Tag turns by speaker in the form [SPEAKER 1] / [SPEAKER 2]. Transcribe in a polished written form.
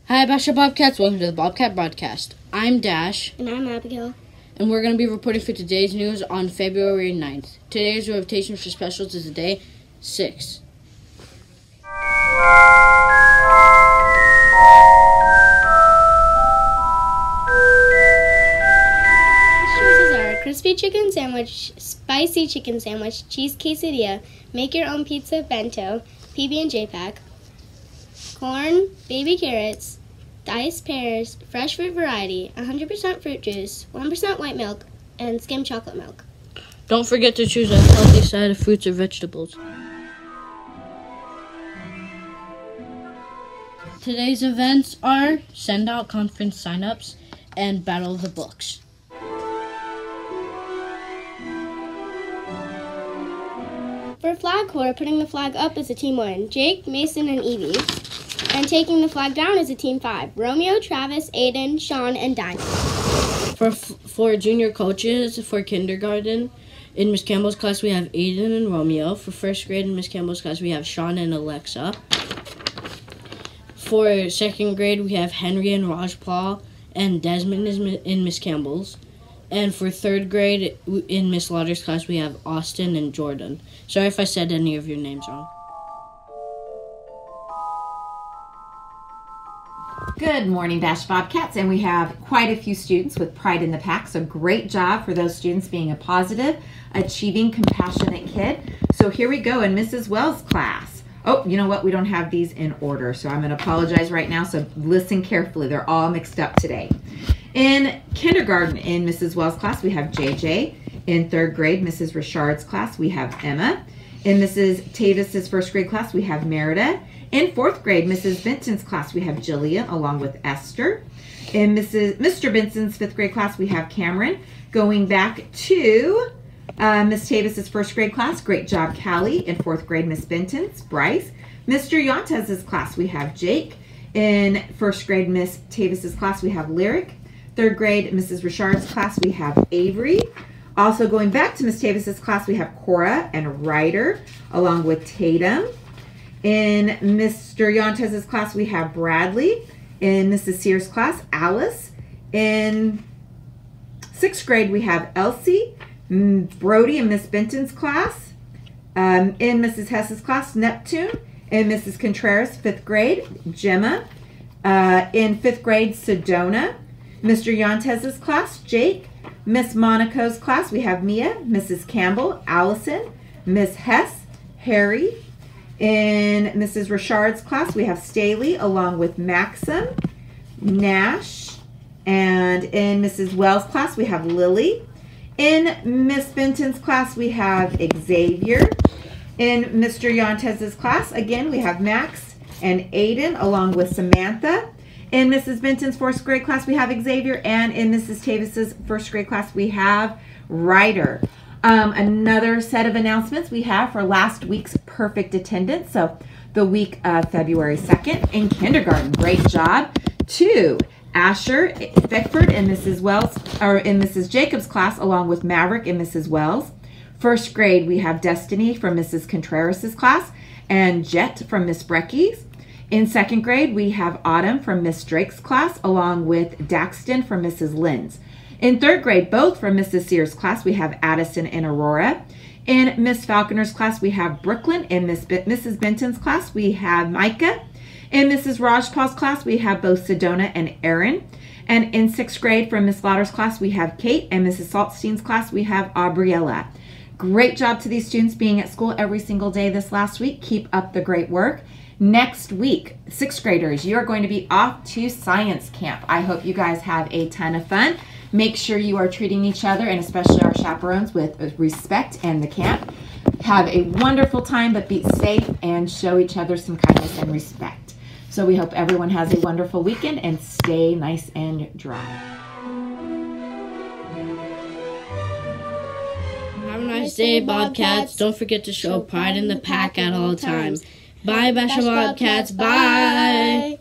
[SPEAKER 1] Hi, Basha Bobcats. Welcome to the Bobcat Broadcast. I'm Dash.
[SPEAKER 2] And I'm Abigail.
[SPEAKER 1] And we're going to be reporting for today's news on February 9th. Today's rotation for specials is day 6.
[SPEAKER 2] Choices are crispy chicken sandwich, spicy chicken sandwich, cheese quesadilla, make your own pizza bento, PB&J pack, corn, baby carrots, diced pears, fresh fruit variety, 100% fruit juice, 1% white milk, and skim chocolate milk.
[SPEAKER 1] Don't forget to choose a healthy side of fruits or vegetables. Today's events are Send Out Conference Signups and Battle of the Books.
[SPEAKER 2] For flag corps, putting the flag up is a team 1, Jake, Mason, and Evie. And taking the flag down is a team 5, Romeo, Travis, Aiden, Sean, and Diamond.
[SPEAKER 1] For junior coaches for kindergarten, in Miss Campbell's class we have Aiden and Romeo. For first grade in Miss Campbell's class we have Sean and Alexa. For second grade we have Henry and Rajpal, and Desmond is in Miss Campbell's. And for third grade in Miss Lauder's class we have Austin and Jordan. Sorry if I said any of your names wrong.
[SPEAKER 3] Good morning, Dash Bobcats, and we have quite a few students with pride in the pack, so great job for those students being a positive, achieving, compassionate kid. So here we go in Mrs. Wells' class. Oh, you know what? We don't have these in order, so I'm going to apologize right now, so listen carefully. They're all mixed up today. In kindergarten in Mrs. Wells' class, we have JJ. In third grade, Mrs. Richard's class, we have Emma. In Mrs. Tavis's first grade class, we have Merida. In fourth grade, Mrs. Benton's class, we have Jillian along with Esther. In Mr. Benson's fifth grade class, we have Cameron. Going back to Miss Tavis's first grade class, great job, Callie. In fourth grade, Miss Benton's, Bryce. Mr. Yontez's class, we have Jake. In first grade, Miss Tavis's class, we have Lyric. Third grade, Mrs. Richard's class, we have Avery. Also going back to Miss Tavis's class, we have Cora and Ryder along with Tatum. In Mr. Yontez's class, we have Bradley. In Mrs. Sears' class, Alice. In sixth grade, we have Elsie, Brody in Miss Benton's class. In Mrs. Hess's class, Neptune. In Mrs. Contreras, fifth grade, Gemma. In fifth grade, Sedona. Mr. Yontez's class, Jake. Miss Monaco's class, we have Mia, Mrs. Campbell, Allison, Miss Hess, Harry. In Mrs. Richard's class, we have Staley along with Maxim, Nash. And in Mrs. Wells' class, we have Lily. In Miss Benton's class, we have Xavier. In Mr. Yontez's class, again, we have Max and Aiden along with Samantha. In Mrs. Benton's fourth grade class, we have Xavier. And in Mrs. Tavis's first grade class, we have Ryder. Another set of announcements we have for last week's perfect attendance. So the week of February 2nd in kindergarten, great job to Asher Beckford in Mrs. Wells, or in Mrs. Jacobs' class, along with Maverick in Mrs. Wells. First grade, we have Destiny from Mrs. Contreras' class and Jet from Miss Brecky's. In second grade, we have Autumn from Miss Drake's class, along with Daxton from Mrs. Lynn's. In third grade, both from Mrs. Sears' class, we have Addison and Aurora. In Miss Falconer's class, we have Brooklyn. In Mrs. Benton's class, we have Micah. In Mrs. Rajpal's class, we have both Sedona and Aaron. And in sixth grade, from Miss Lauder's class, we have Kate. And Mrs. Saltstein's class, we have Aubriella. Great job to these students being at school every single day this last week. Keep up the great work. Next week, sixth graders, you are going to be off to science camp. I hope you guys have a ton of fun. Make sure you are treating each other, and especially our chaperones, with respect and the camp. Have a wonderful time, but be safe and show each other some kindness and respect. So we hope everyone has a wonderful weekend and stay nice and dry.
[SPEAKER 1] Have a nice day, Bobcats. Don't forget to show pride in the pack at all times. Bye, Basha Bobcats. Bye.